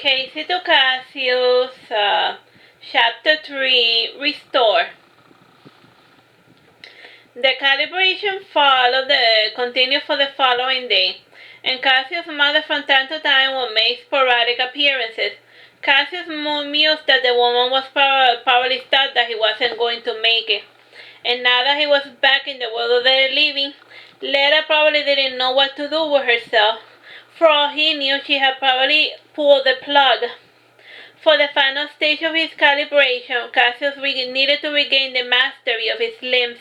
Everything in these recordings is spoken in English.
KC2 Cassius, Chapter 3, Restore. The calibration continued for the following day, and Cassius' mother from time to time would make sporadic appearances. Cassius mused that the woman was probably thought that he wasn't going to make it, and now that he was back in the world of the living, Leda probably didn't know what to do with herself. For all he knew, she had probably pulled the plug. For the final stage of his calibration, Cassius needed to regain the mastery of his limbs.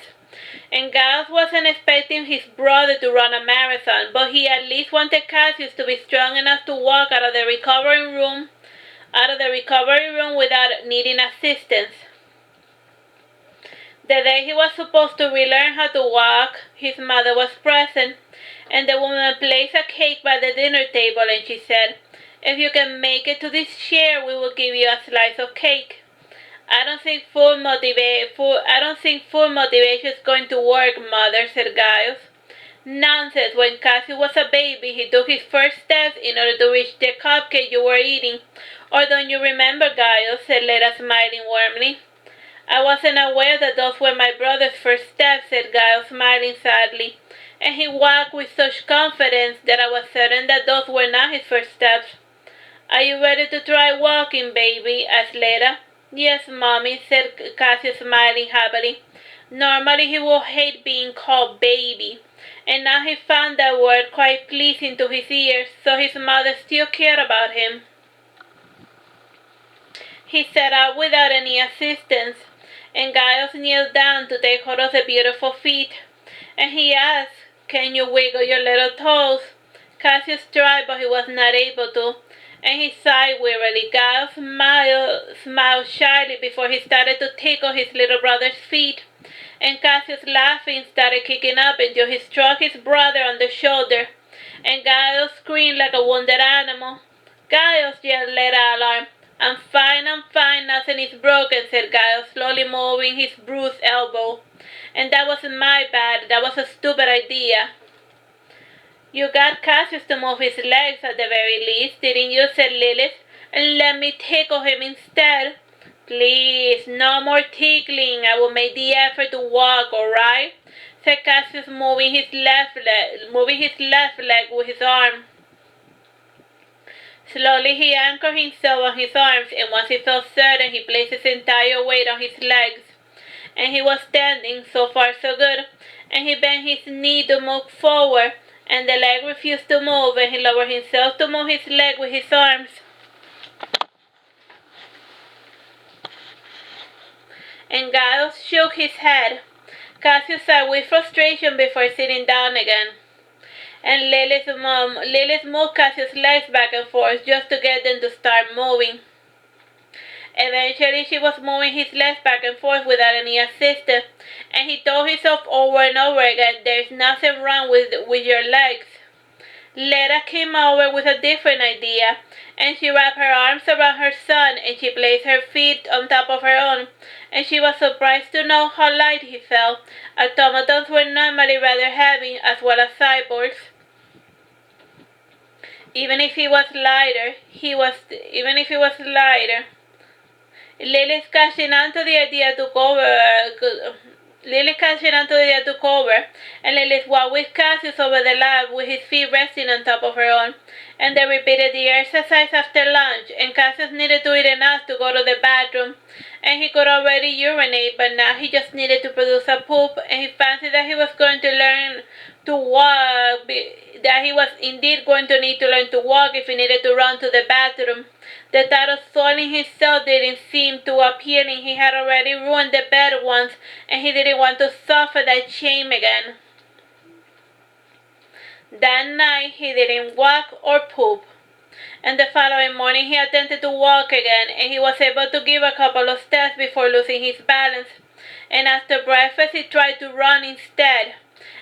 And Gaius wasn't expecting his brother to run a marathon, but he at least wanted Cassius to be strong enough to walk out of the recovery room without needing assistance. The day he was supposed to relearn how to walk, his mother was present, and the woman placed a cake by the dinner table, and she said, "If you can make it to this chair, we will give you a slice of cake." I don't think full motivation is going to work, Mother," said Gaius. "Nonsense. When Cassius was a baby, he took his first steps in order to reach the cupcake you were eating. Or don't you remember, Gaius?" said Leda, smiling warmly. "I wasn't aware that those were my brother's first steps," said Gaius, smiling sadly. "And he walked with such confidence that I was certain that those were not his first steps." "Are you ready to try walking, baby?" asked Leda. "Yes, Mommy," said Cassius, smiling happily. Normally he would hate being called baby, and now he found that word quite pleasing to his ears, so his mother still cared about him. He set out without any assistance, and Gaius kneeled down to take hold of the beautiful feet, and he asked, "Can you wiggle your little toes?" Cassius tried, but he was not able to, and he sighed wearily. Gaius smiled shyly before he started to tickle his little brother's feet, and Cassius, laughing, started kicking up until he struck his brother on the shoulder, and Gaius screamed like a wounded animal. "Gaius," yelled Leda, alarmed. I'm fine, nothing is broken," said Gaius, slowly moving his bruised elbow. "And that wasn't my bad, that was a stupid idea." "You got Cassius to move his legs at the very least, didn't you?" said Lilith. "And let me tickle him instead." "Please, no more tickling. I will make the effort to walk, all right?" said Cassius, moving his left leg with his arm. Slowly he anchored himself on his arms, and once he felt certain, he placed his entire weight on his legs. And he was standing, so far so good, and he bent his knee to move forward, and the leg refused to move, and he lowered himself to move his leg with his arms. And Gaius shook his head. Cassius sighed with frustration before sitting down again. And Lilith moved Cassius' legs back and forth just to get them to start moving. Eventually she was moving his legs back and forth without any assistance, and he told himself over and over again, "There's nothing wrong with your legs." Leda came over with a different idea, and she wrapped her arms around her son, and she placed her feet on top of her own, and she was surprised to know how light he felt. Automatons were normally rather heavy, as well as cyborgs. Even if he was lighter, Lilith catching on to the idea took over, and Lilith walked with Cassius over the lab with his feet resting on top of her own, and they repeated the exercise after lunch, and Cassius needed to eat enough to go to the bathroom, and he could already urinate, but now he just needed to produce a poop, and he fancied that he was going to learn to walk, that he was indeed going to need to learn to walk if he needed to run to the bathroom. The thought of soiling himself didn't seem too appealing. He had already ruined the bed once, and he didn't want to suffer that shame again. That night he didn't walk or poop, and the following morning he attempted to walk again, and he was able to give a couple of steps before losing his balance, and after breakfast he tried to run instead.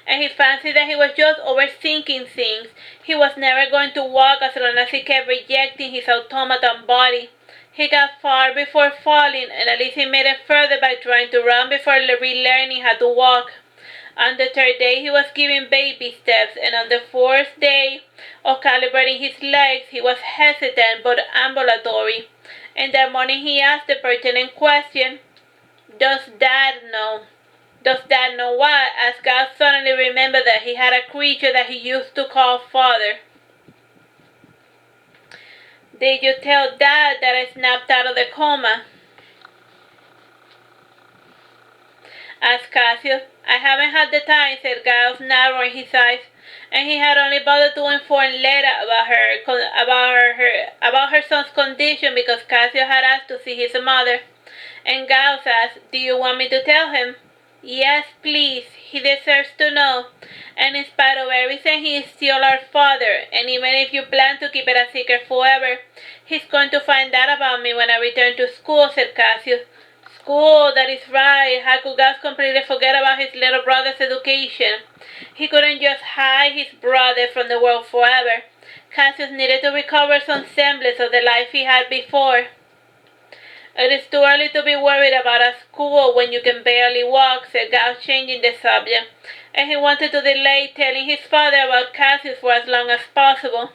And he fancied that he was just overthinking things. He was never going to walk as long as he kept rejecting his automaton body. He got far before falling, and at least he made it further by trying to run before relearning how to walk. On the third day he was giving baby steps, and on the fourth day of calibrating his legs he was hesitant but ambulatory. In the morning he asked the pertinent question, "Does Dad know?" "Does Dad know what?" As God suddenly remembered that he had a creature that he used to call Father. "Did you tell Dad that I snapped out of the coma?" asked Cassius. "I haven't had the time," said Giles, narrowing his eyes, and he had only bothered to inform Leda about her son's condition because Cassius had asked to see his mother. And Giles asked, "Do you want me to tell him?" "Yes, please. He deserves to know. And in spite of everything, he is still our father. And even if you plan to keep it a secret forever, he's going to find out about me when I return to school," said Cassius. "School, that is right." How could Gus completely forget about his little brother's education? He couldn't just hide his brother from the world forever. Cassius needed to recover some semblance of the life he had before. "It is too early to be worried about a school when you can barely walk," said Gus, changing the subject, and he wanted to delay telling his father about Cassius for as long as possible.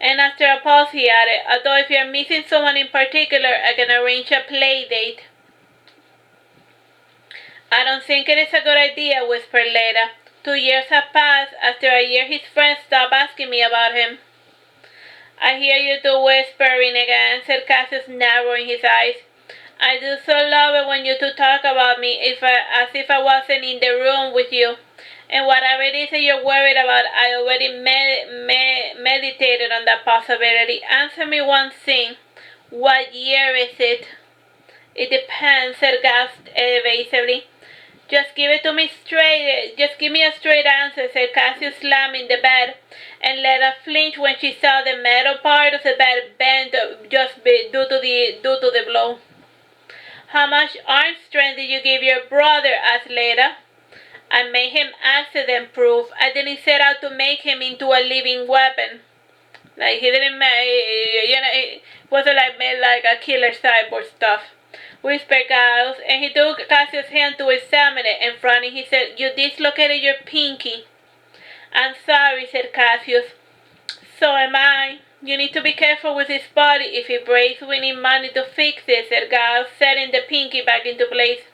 And after a pause he added, "Although if you're missing someone in particular, I can arrange a play date." "I don't think it is a good idea," whispered Leda. 2 years have passed. After a year his friends stopped asking me about him. "I hear you two whispering again," said Cassius, narrowing his eyes. "I do so love it when you two talk about me as if I wasn't in the room with you. And whatever it is that you're worried about, I already meditated on that possibility. Answer me one thing. What year is it?" "It depends," said Gus evasively. Just give it to me straight. Just give me a straight answer," said Cassius, slamming the bed, and Leda flinched when she saw the metal part of the bed bend just due to the blow. "How much arm strength did you give your brother?" asked Leda. "I made him accident-proof. I didn't set out to make him into a living weapon." Like he didn't make, it wasn't like made like a killer cyborg stuff. Whispered Giles, and he took Cassius' hand to examine it, and frowning he said, "You dislocated your pinky." "I'm sorry," said Cassius. "So am I. You need to be careful with his body. If he breaks, we need money to fix it," said Giles, setting the pinky back into place.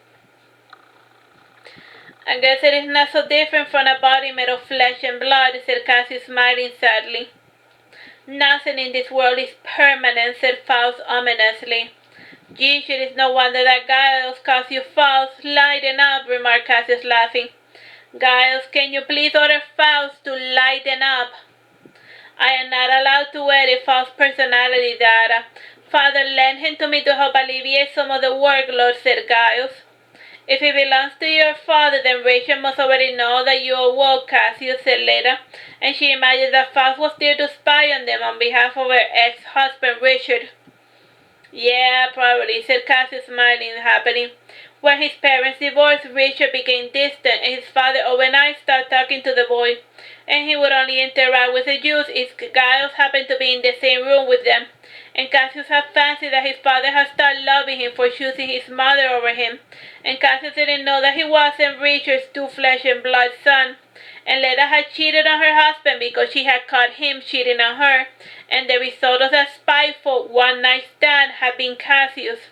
"I guess it is not so different from a body made of flesh and blood," said Cassius, smiling sadly. "Nothing in this world is permanent," said Faust ominously. "Geez, it is no wonder that Giles calls you Faust. Lighten up," remarked Cassius, laughing. "Giles, can you please order Faust to lighten up?" "I am not allowed to edit Faust's personality data. Father lent him to me to help alleviate some of the workload," said Giles. "If it belongs to your father, then Rachel must already know that you awoke," Cassius said later, and she imagined that Faust was there to spy on them on behalf of her ex-husband Richard. "Yeah, probably," said Cassius, smiling happily. When his parents divorced, Richard became distant, and his father overnight started talking to the boy, and he would only interact with the Jews if Giles happened to be in the same room with them. And Cassius had fancied that his father had started loving him for choosing his mother over him, and Cassius didn't know that he wasn't Richard's true flesh and blood son. And Leda had cheated on her husband because she had caught him cheating on her, and the result of that spiteful one-night stand had been Cassius.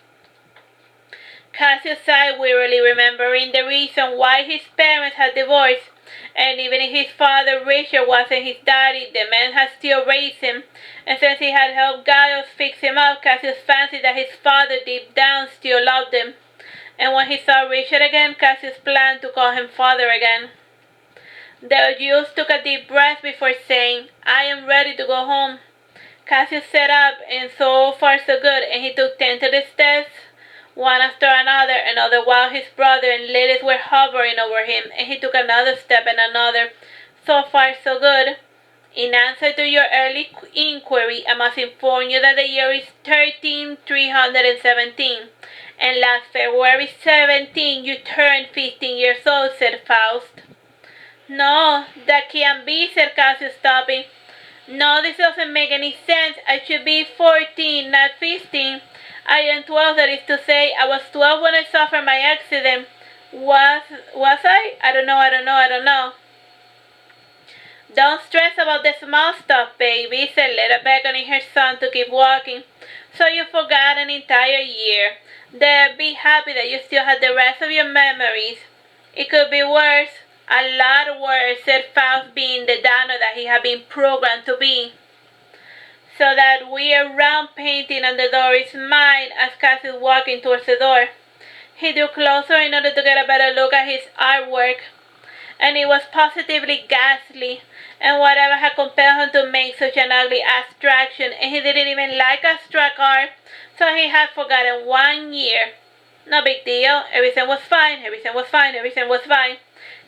Cassius sighed wearily, remembering the reason why his parents had divorced, and even if his father Richard wasn't his daddy, the man had still raised him, and since he had helped Giles fix him up, Cassius fancied that his father deep down still loved him. And when he saw Richard again, Cassius planned to call him father again. The youth took a deep breath before saying, "I am ready to go home." Cassius sat up, and so far so good, and he took tentative steps, one after another, and all the while his brother and Lilith were hovering over him, and he took another step and another. So far so good. "In answer to your early inquiry, I must inform you that the year is 13,317, and last February 17 you turned 15 years old," said Faust. "No, that can't be," said Cassius, stopping. "No, this doesn't make any sense. I should be 14, not 15. I am 12, that is to say, I was 12 when I suffered my accident." Was I? I don't know. Don't stress about the small stuff, baby, said Little beckoning her son to keep walking. So you forgot an entire year. Then be happy that you still had the rest of your memories. It could be worse, a lot worse, said Faust, being the dino that he had been programmed to be. So that weird round painting on the door is mine, as Cassius walking towards the door. He drew closer in order to get a better look at his artwork, and it was positively ghastly, and whatever had compelled him to make such an ugly abstraction, and he didn't even like abstract art, so he had forgotten 1 year. No big deal, everything was fine.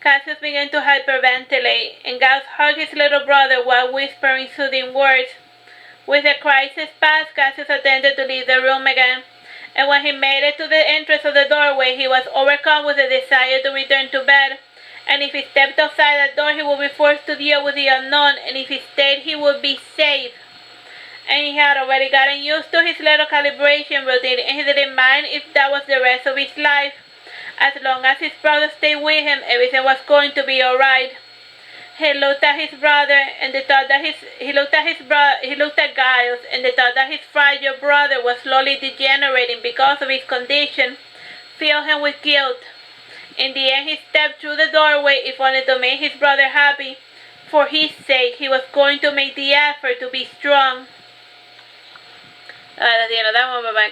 Cassius began to hyperventilate, and Gauss hugged his little brother while whispering soothing words. With the crisis past, Cassius attempted to leave the room again, and when he made it to the entrance of the doorway, he was overcome with a desire to return to bed. And if he stepped outside that door, he would be forced to deal with the unknown, and if he stayed, he would be safe. And he had already gotten used to his little calibration routine, and he didn't mind if that was the rest of his life. As long as his brother stayed with him, everything was going to be alright. He looked at his brother, and the thought that he looked at Giles, and the thought that his fragile brother was slowly degenerating because of his condition filled him with guilt. In the end, he stepped through the doorway if only to make his brother happy. For his sake, he was going to make the effort to be strong. That's the end of that one. Bye-bye.